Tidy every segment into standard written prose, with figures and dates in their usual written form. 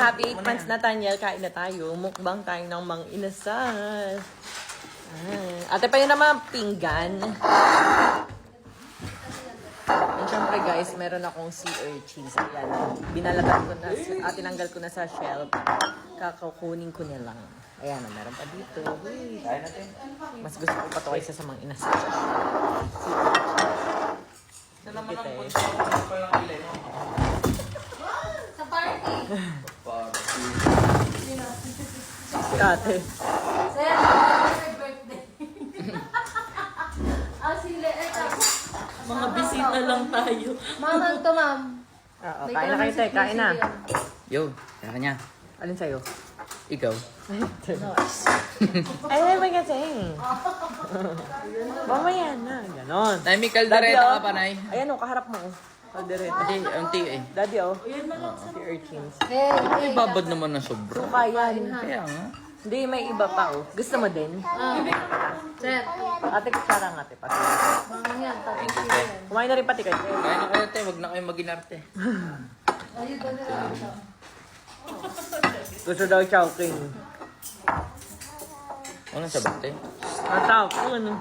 happy 8 months Nathaniel. Kain na tayo. Mukbang tayo ng mang inasal. Ate pa yun naman pinggan. And syempre guys, meron akong sea urchins. Ayan. Binalatan ko na, tinanggal ko na sa shell. Kakakunin ko na lang. Ayan, meron pa dito. Uy. Mas gusto ko pa ito kaysa sa mang inasal. Sa naman ang punta pa lang ilay mo. Sa party. Party. Ate. Sir, happy birthday. Sila, eto. Mga bisita lang tayo. Mama, ito ma'am. Oo, kain na kayo tayo. Kain na. Yo, kaya niya. Alin sa'yo? Ikaw. Ay, may kasing. Mamaya na. Ganon. Nay, may Daddy, kaldereta oh. ka pa, Nay. Ayan o, kaharap mo. Kaldereta. Hindi, ang tiyo eh. Daddy o. Sea urchins. Ay, babad naman na sobra. Suka yan. Kaya nga. Hindi, may iba pa o. Gusto mo din? Sir, Ate, kutsara nga, ate. Pati. mga yan, tatay sila yan. Kumain na rin pati kayo. Kaya na kayo, te. Huwag na kayo maginarte. Ayun, doon nila ito. Gusto daw chowking. Ano sa bate? Matawag. Ano?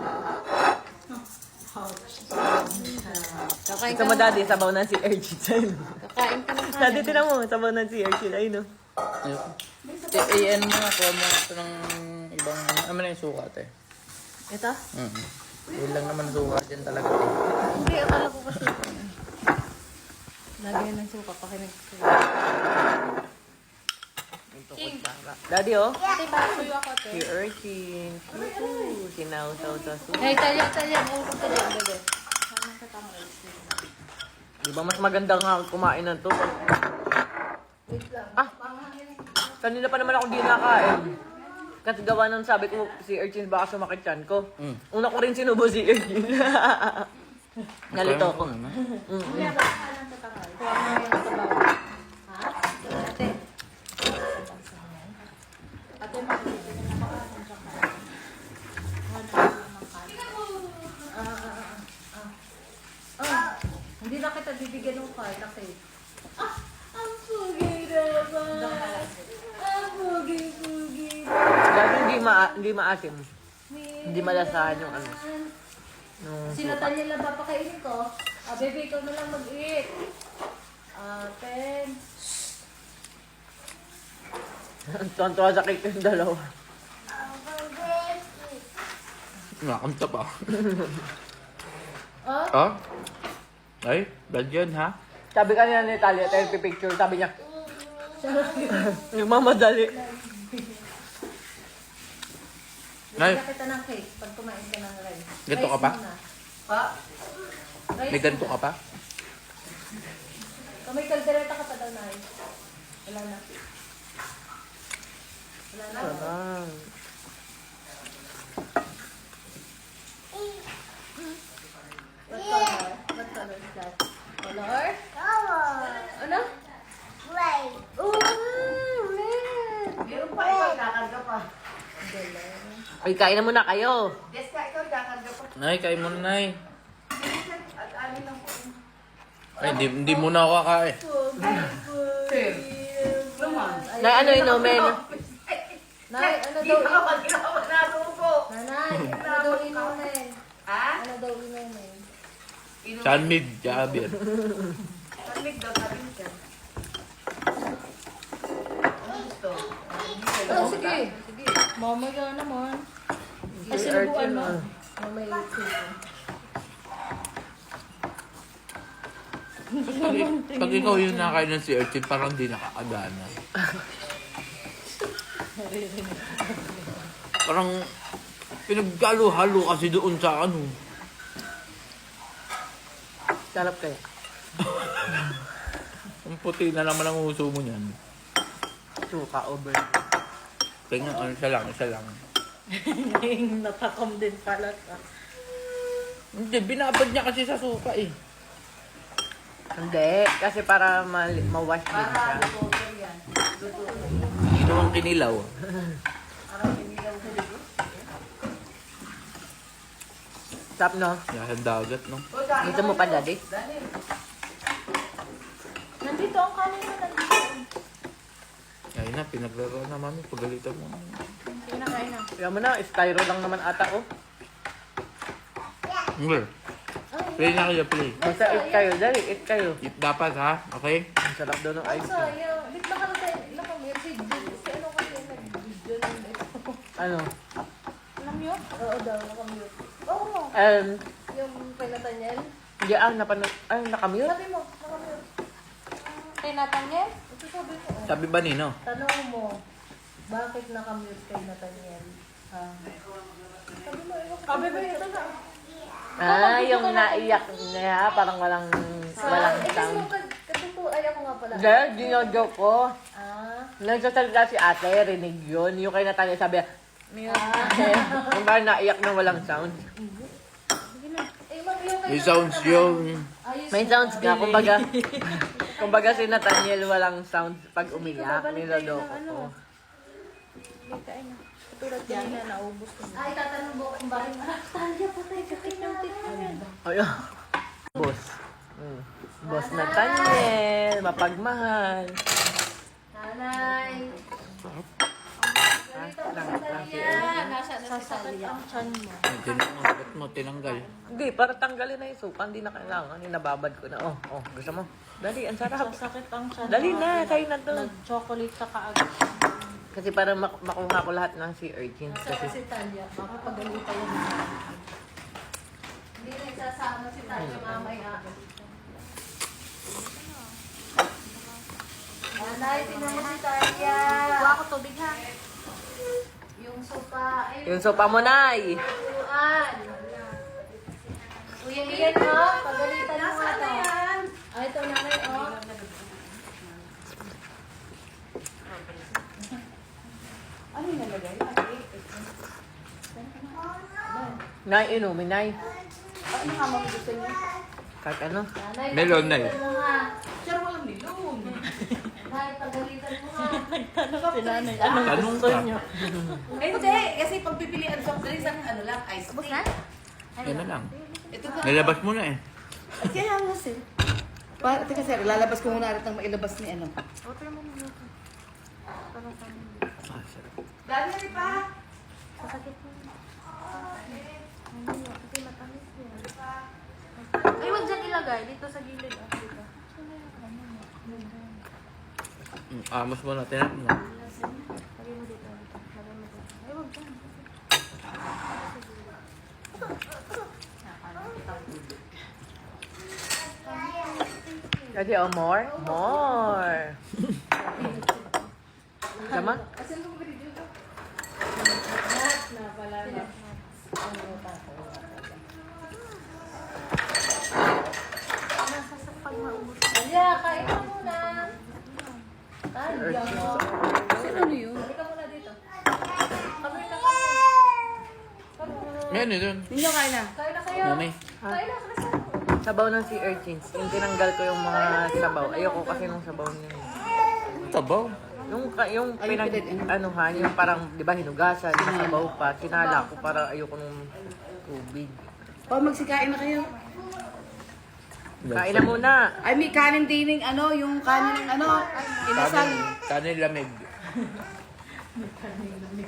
Kakain Gusto mo, daddy, sabaw na si urchin sa'yo. Kakain ka ng Daddy, tinan mo, sabaw na si urchin. Ayun o. Ayoko. Te, mo ako mo ito ng ibang, ano na yung suka, te. Ito? Yun lang naman suka dyan talaga, te. Hindi, akala ko kasi. Lagyan ng suka, pakinagsuka. Daddy o. Ate, basuyo ako, te. Si urchin. Sinawsaw sa suka. Hey, talyan. Ulo ka dyan, bebe. Saan ka tamang Di ba mas maganda nga kumain ng to? Wait lang. Kanina pa naman ako di nakain. Kasi gawa nang sabi ko, si urchin baka sumakit yan ko. Una ko rin sinubo si urchin. Nalito ko. Kuya, baka lang sa tangal. Kuha mo yung sabaw. Ha? Ate. Ate, hindi na kita bibigyan ng card kasi. Ang pugi naman. Ang pugi. Dahil hindi maasim. Hindi malasahan yung ano. Si Nathaniel lang papakainin ko. Baby, ikaw na lang mag-eat. Pen. Tuwan-tuwa sa cake yung dalawa. Nakamta pa. Oh? Oh? Ay, bad yun, ha? Sabi kanina ni Talia, tayo picture, sabi niya, nagmamadali. Nay. Bigyan kita ng cake pag kumain ka ng rice. Ganito ka pa? Pa? May ganito ka pa? May kaldereta ka pa daw, Nay. Wala na. Ah. What color? What color is that? Color? Ano? Red. Oh, red. Meron pa ikaw, kakarga pa. Ay, kain na muna kayo. Yes, ka ikaw, kakarga pa. Nay, kain mo na, Nay. At ano lang po. Ay, hindi muna ako kakain. Naman. Na ano inumin? Nay, ano Di daw ba kapag ginawa na po? Nanay, ano daw inumin? Ha? Ano daw inumin? Sanmig, tsaka beer. Paglig daw, sabi niya. Ano gusto? Oh, sige. Sige. Mamaya naman. Ay, sinubuan mo. Mamaya cake. Pag ikaw yung nakain ng si urchin, parang di nakakadana. Parang pinaggalo-halo kasi doon sa ano. Sarap kaya. Ang puti na naman ang uso mo niyan. Suka over. Kaya nga, ano, isa lang. Natakom din pala. Hindi, binabad niya kasi sa suka eh. Hindi, kasi para ma-wash din siya. Para luto yan. Luto. Ginawang kinilaw. Parang pinilaw na dito. Stop, no? Nasa dagat, no? O, kain Dito mo pa, naman Daddy? Dali. Nandito ang kanin mo nandito. Pinaglaro na mami. Pagalitan mo. Sige na, kain na. Kaya mo na, styro lang naman ata, oh. Hindi. Play na kayo, play. Basta eat kayo, dali, eat kayo. Eat dapat ha, okay? Ang sarap daw ng ice cream. Sayang. Bit na ka na tayo. Ilang kami. Si ano kasi nag-video ng ito. Ano? Alam niyo? Oo daw, nakamute. Oo. Yung kay Nathaniel. Hindi napanood. Ay, nakamute? Sabi mo, nakamute. Kay Nathaniel? Ito sabi ko. Sabi ba Nino? Tanong mo, bakit nakamute kay Nathaniel? Sabi mo, sabi mo, ito na. Yung naiyak niya, parang walang sound. Kasi po, ay ako nga pala. Dahil, gino-joke ko. Ah. Nagsasalita si ate, rinig yun. Yung kay Natalia sabi, yung parang naiyak na walang sound. Eh, ma'am, yung kay May sounds yung... May sounds nga, kumbaga si Nathaniel walang sound pag umiyak, niloloko ko. Tulad yan na naubos ko. Ay, tatanong mo kung bakit Talia patay ka kay Nathaniel. Ayun. Boss. Boss Nathaniel, mapagmahal. Nanay. Nasa si Talia. Ang chan mo. Tinanggal mo, tinanggal. Hindi, para tanggalin na yung suka, hindi na kailangan. Nababad ko na. Oh, gusto mo? Dali, ang sarap. Sakit ang chan. Dali na, kayo na to. Nag-chocolate ka kaagad. Kasi para makuha ko lahat ng sea urchins. Nasa si Talia. Makapagalitan yun. Hindi na isasama si Talia mamaya. Nanay, tingnan mo si Talia. Kuha ko tubig ha. Yung sopa. Ay, Yung sopa mo, Nay. Tuan. Kuya Ian, oh. Pagalitan mo nga to. Ay, ito nanay, oh. Ano yung nalagay? Nay, inumin, Nay. Ano ka mga gusto niyo? Kahit ano. Nanay, Melon, Nay. pagalitan mo nga. Pero walang milong. Nay, pagalitan mo nga. Si nanay, Tanong ka. Hindi, kasi pagpipilian soft drinks ang ano lang, ice cream. Yan na lang. Ito na. Nilabas mo na eh. Kaya nga sir. Teka sir, lalabas ko muna rin ang mailabas ni ano. Ah, sarap. Dami na rin pa. Ay, wag dyan ilagay. Dito sa gilid. Oh, dito. Amos mo na, tinapin mo. Lagay mo dito. Lagay mo dito. Ay, wag dyan. Kasi, oh, more? More. Sama? Na pala na. Nasa sa pag-maubos. Talia, kain ka muna. Talia mo. Ano yun? Kain ka muna dito. Kain ka muna. Yan eh, dun. Ninyo kaya na. Kain na kayo. Mami. Kain na. Sabaw ng sea urchins. Yung tinanggal ko yung mga sabaw. Ayoko kasi nung sabaw niya. Tabaw. Yung anuhan, yung parang, di ba, hinugasan, yung sabaw pa. Kinala ko para ayoko nung tubig. O, magsikain na kayo. Kain na muna. Ay, may kanin din ng ano, yung kanin ng ano, inasal. Kanin lamig.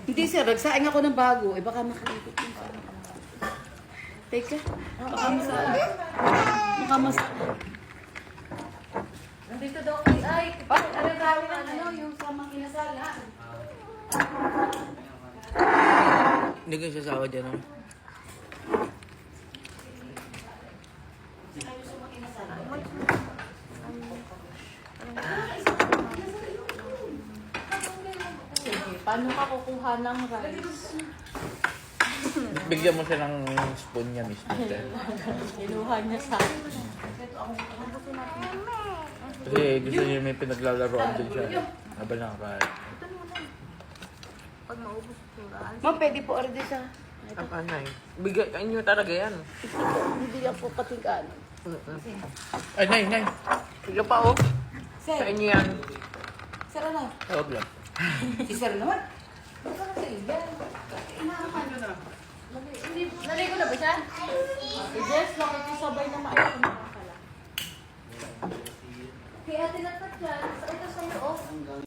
Hindi sir, nagsaing ako ng bago. Eh, baka makalikot yung sa Teka, baka masala. Baka masala. Nandito daw kay ay. Ano gawin ang ano? Yung sa mga inasal, ha? Hindi ko sasawa dyan. Oh. Sige, paano ka kukuha ng rice? Bigyan mo siya ng spoon niya mismo. Kinuha niya sa akin. Kasi gusto niya may pinaglalaroan din siya. Habang nakakain. Pag maubos ko, Ma'am, pwede po order siya. Ang anay. Bigyan nyo talaga yan. Bibigyan po patigaan. Ay, nay. Sige pa, oh. Sa Sir, inyo yan. sir ano? Tawag lang. Si sir naman. Baka na sa igan. Naligo na ba siya? Yes, nakikisabay na maayon na pala. Kaya tinatat yan. Ito sa'yo, oh.